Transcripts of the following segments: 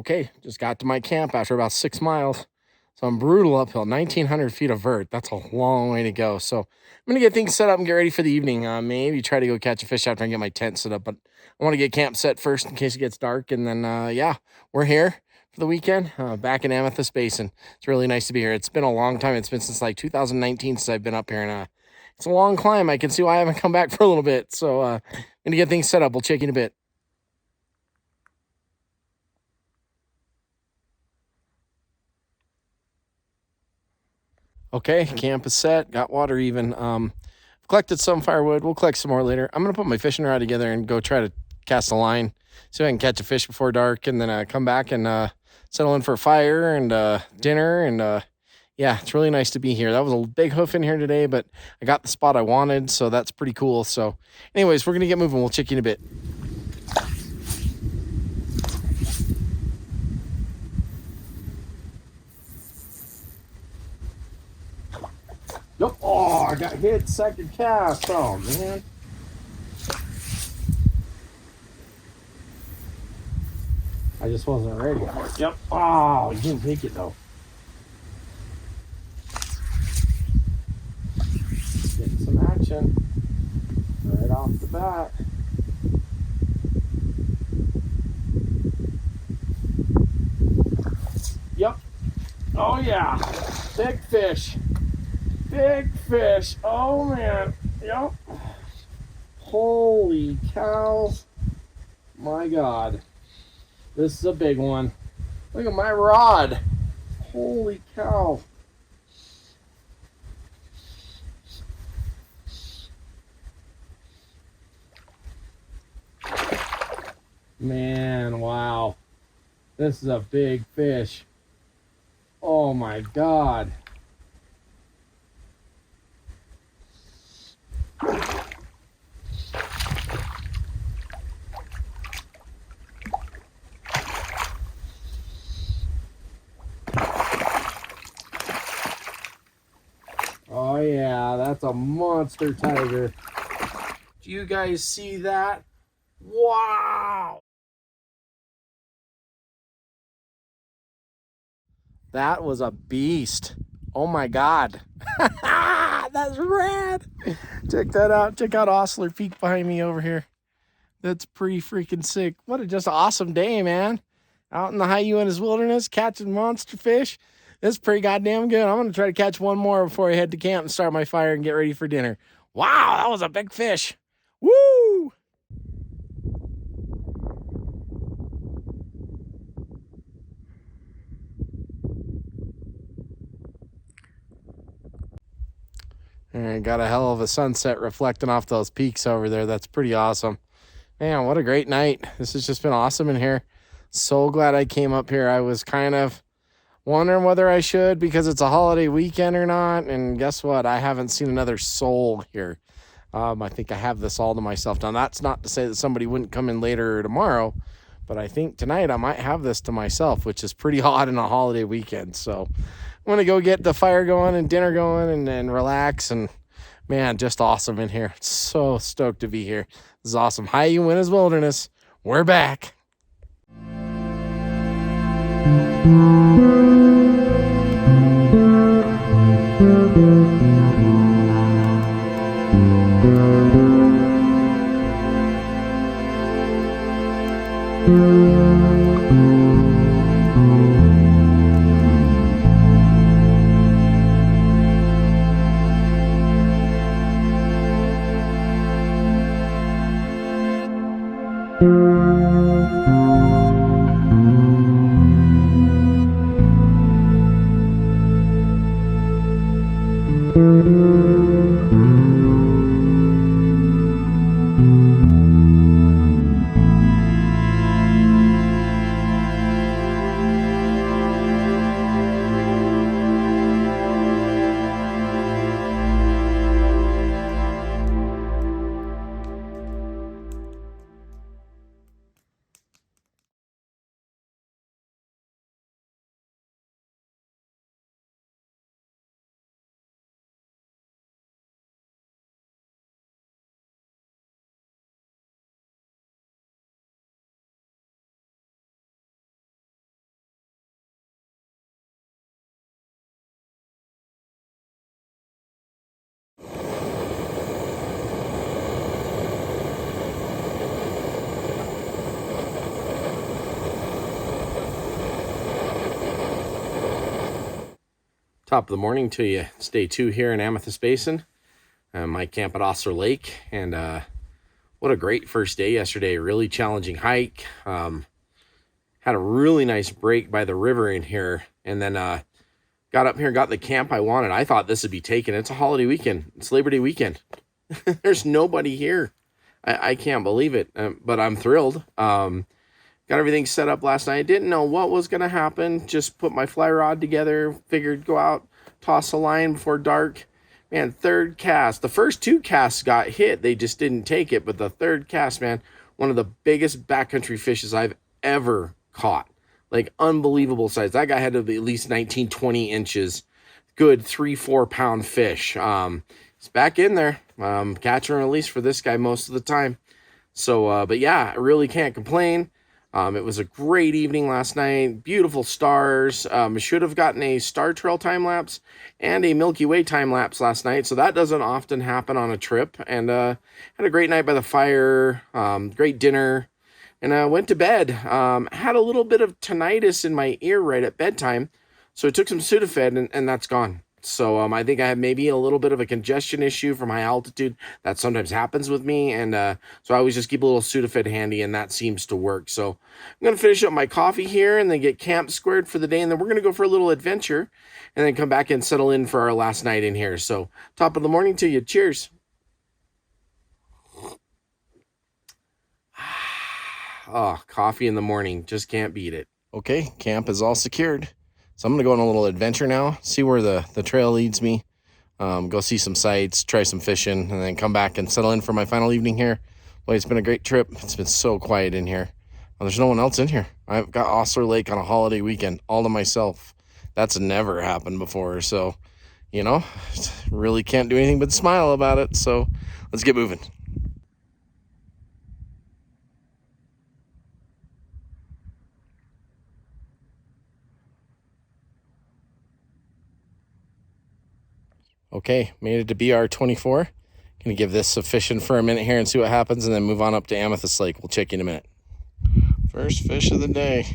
Okay, just got to my camp after about 6 miles. So I'm brutal uphill, 1,900 feet of vert. That's a long way to go. So I'm gonna get things set up and get ready for the evening. Maybe try to go catch a fish after I get my tent set up, but I want to get camp set first in case it gets dark. And then, yeah, we're here for the weekend, back in Amethyst Basin. It's really nice to be here. It's been a long time. It's been since like 2019 since I've been up here, and it's a long climb. I can see why I haven't come back for a little bit. So, gonna get things set up. We'll check in a bit. Okay, camp is set. Got water even. Collected some firewood. We'll collect some more later. I'm gonna put my fishing rod together and go try to cast a line, see if I can catch a fish before dark, and then come back and settle in for a fire and dinner. And yeah, it's really nice to be here. That was a big hoof in here today, but I got the spot I wanted, so that's pretty cool. So, anyways, we're gonna get moving. We'll check you in a bit. Yep. Oh, I got hit second cast. Oh, man. I just wasn't ready. Yep. Oh, you didn't take it, though. Getting some action right off the bat. Yep. Oh, yeah. Big fish. Big fish. Oh, man. Yep. Holy cow. My God. This is a big one. Look at my rod. Holy cow. Man, wow. This is a big fish. Oh, my God. Oh yeah, that's a monster tiger. Do you guys see that? Wow! That was a beast. Oh my God. That's rad. Check that out. Check out Osler Peak behind me over here. That's pretty freaking sick. What a just awesome day, man. Out in the High Uintas Wilderness, catching monster fish. That's pretty goddamn good. I'm going to try to catch one more before I head to camp and start my fire and get ready for dinner. Wow, that was a big fish. Woo! And got a hell of a sunset reflecting off those peaks over there. That's pretty awesome. Man, what a great night. This has just been awesome in here. So glad I came up here. I was kind of wondering whether I should because it's a holiday weekend or not. And guess what? I haven't seen another soul here. I think I have this all to myself. Now, that's not to say that somebody wouldn't come in later or tomorrow, but I think tonight I might have this to myself, which is pretty odd in a holiday weekend. So I'm going to go get the fire going and dinner going and relax. And man, just awesome in here. So stoked to be here. This is awesome. High Uintas Wilderness. We're back. Top of the morning to you. It's day 2 here in Amethyst Basin. My camp at Osler Lake, and what a great first day yesterday. Really challenging hike. Had a really nice break by the river in here, and then got up here and got the camp I wanted. I thought this would be taken. It's a holiday weekend. It's Labor Day weekend. There's nobody here. I can't believe it, but I'm thrilled. Got everything set up last night. I didn't know what was going to happen. Just put my fly rod together. Figured go out, toss a line before dark. Man, third cast. The first 2 casts got hit. They just didn't take it. But the third cast, man, one of the biggest backcountry fishes I've ever caught. Like, unbelievable size. That guy had to be at least 19, 20 inches. Good 3-4 pound fish. It's back in there. Catch and release for this guy most of the time. So, but yeah, I really can't complain. It was a great evening last night. Beautiful stars. I should have gotten a Star Trail time lapse and a Milky Way time lapse last night. So that doesn't often happen on a trip. And had a great night by the fire. Great dinner. And I went to bed. Had a little bit of tinnitus in my ear right at bedtime. So I took some Sudafed and that's gone. So I think I have maybe a little bit of a congestion issue from high altitude. That sometimes happens with me. And so I always just keep a little Sudafed handy, and that seems to work. So I'm going to finish up my coffee here and then get camp squared for the day. And then we're going to go for a little adventure and then come back and settle in for our last night in here. So top of the morning to you. Cheers. Oh, coffee in the morning. Just can't beat it. Okay, camp is all secured. So I'm going to go on a little adventure now, see where the trail leads me, go see some sights, try some fishing, and then come back and settle in for my final evening here. Boy, it's been a great trip. It's been so quiet in here. Well, there's no one else in here. I've got Osler Lake on a holiday weekend all to myself. That's never happened before. So, you know, really can't do anything but smile about it. So let's get moving. Okay, made it to BR 24. Gonna give this sufficient for a minute here and see what happens, and then move on up to Amethyst Lake. We'll check in a minute. First fish of the day.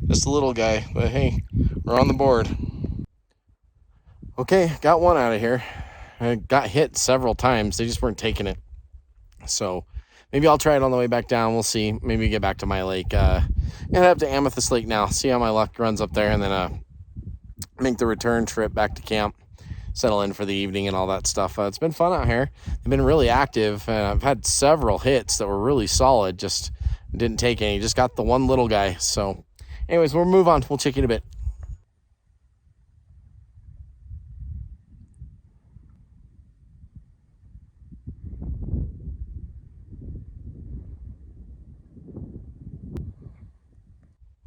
Just a little guy, but hey, we're on the board. Okay, got one out of here. I got hit several times. They just weren't taking it. So maybe I'll try it on the way back down. We'll see. Maybe get back to my lake. Gonna head up to Amethyst Lake now. See how my luck runs up there, and then make the return trip back to camp. Settle in for the evening and all that stuff. It's been fun out here. They've been really active. I've had several hits that were really solid. Just didn't take any. Just got the one little guy. So anyways, we'll move on. We'll check in a bit.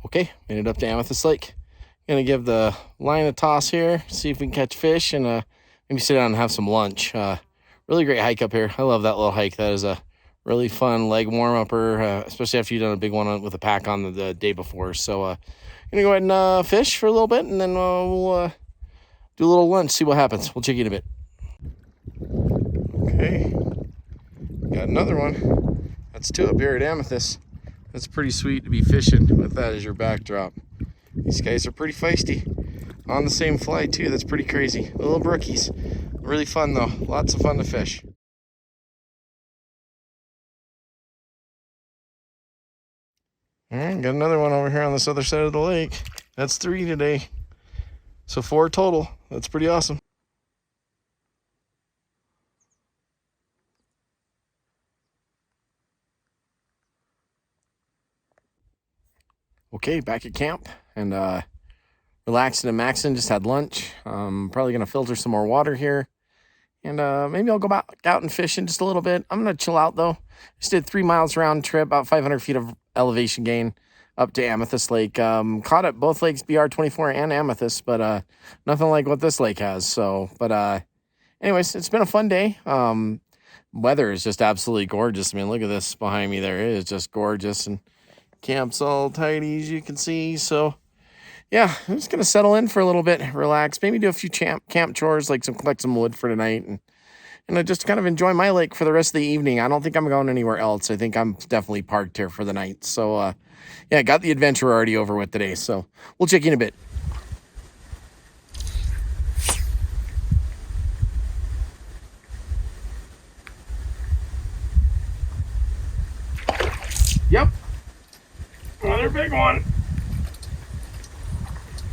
Okay, made it up to Amethyst Lake. Gonna give the line a toss here, see if we can catch fish, and maybe sit down and have some lunch. Really great hike up here. I love that little hike. That is a really fun leg warm-upper, especially after you've done a big one with a pack on the day before. So gonna go ahead and fish for a little bit, and then we'll do a little lunch, see what happens. We'll check in a bit. Okay, got another one. That's 2 up here at Amethyst. That's pretty sweet to be fishing with that as your backdrop. These guys are pretty feisty. On the same fly too, that's pretty crazy. Little brookies. Really fun though, lots of fun to fish. All right, got another one over here on this other side of the lake. That's 3 today. So 4 total, that's pretty awesome. Okay, back at camp and relaxing and maxing. Just had lunch. Probably gonna filter some more water here, and maybe I'll go back out and fish in just a little bit. I'm gonna chill out though. Just did 3 miles round trip, about 500 feet of elevation gain up to Amethyst Lake. Caught at both lakes, BR 24 and Amethyst, but nothing like what this lake has. So, but anyways, it's been a fun day. Weather is just absolutely gorgeous. I mean, look at this behind me there. It is just gorgeous, and camp's all tidy as you can see. So yeah, I'm just gonna settle in for a little bit, relax, maybe do a few camp chores, like collect some wood for tonight, and I just kind of enjoy my lake for the rest of the evening. I don't think I'm going anywhere else. I think I'm definitely parked here for the night. So yeah, got the adventure already over with today. So we'll check in a bit. one.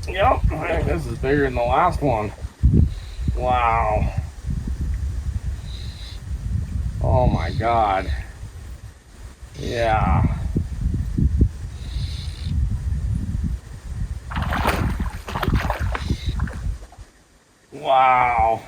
Yep, I think this is bigger than the last one. Wow. Oh my God. Yeah. Wow.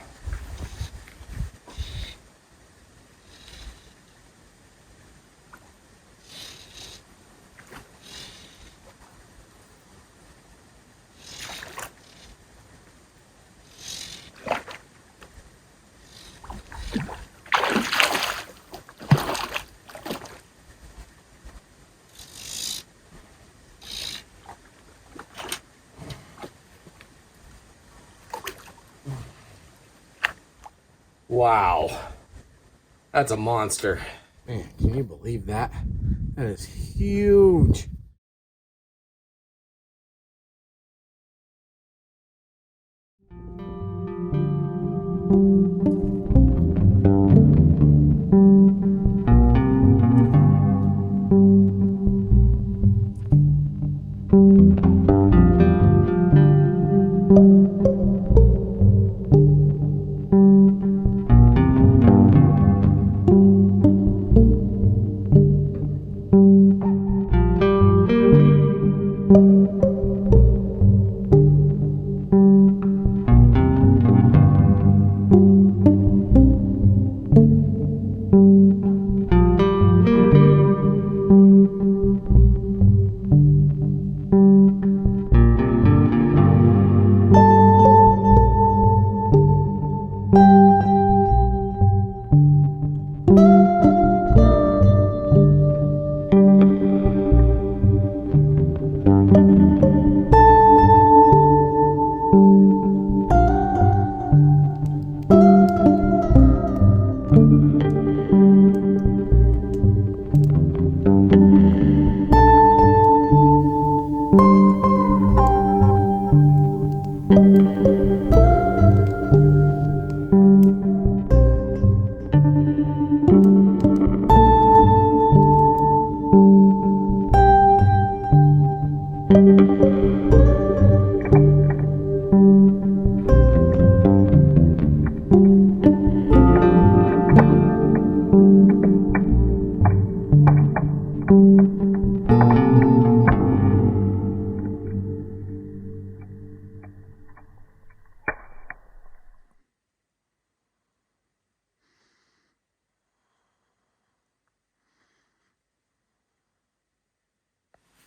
Wow. That's a monster. Man, can you believe that? That is huge.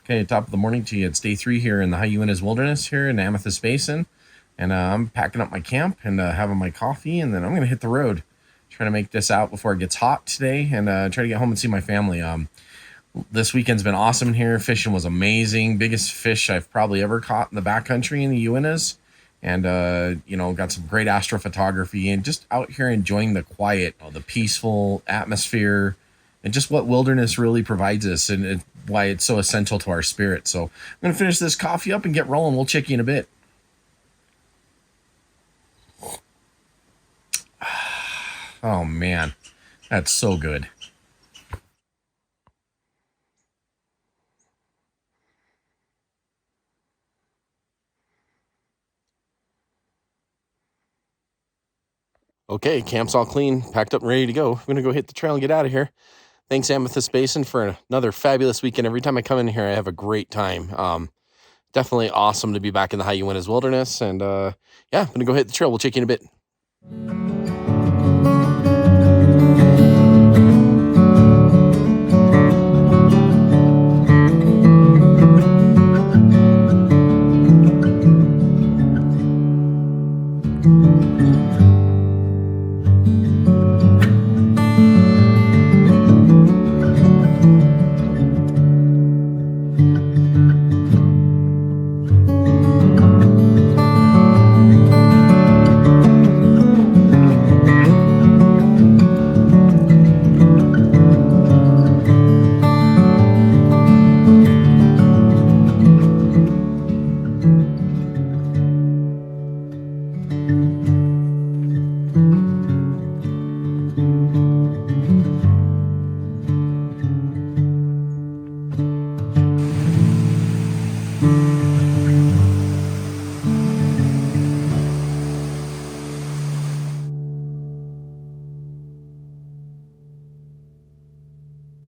Okay, top of the morning to you. It's day 3 here in the High Uintas Wilderness here in Amethyst Basin. And I'm packing up my camp and having my coffee, and then I'm going to hit the road. Trying to make this out before it gets hot today, and try to get home and see my family. This weekend's been awesome here. Fishing was amazing. Biggest fish I've probably ever caught in the backcountry in the Uintas. And, got some great astrophotography and just out here enjoying the quiet, the peaceful atmosphere, and just what wilderness really provides us, and why it's so essential to our spirit. So I'm going to finish this coffee up and get rolling. We'll check you in a bit. Oh, man. That's so good. Okay, camp's all clean, packed up and ready to go. I'm going to go hit the trail and get out of here. Thanks, Amethyst Basin, for another fabulous weekend. Every time I come in here, I have a great time. Definitely awesome to be back in the High Uintas Wilderness. And I'm going to go hit the trail. We'll check you in a bit.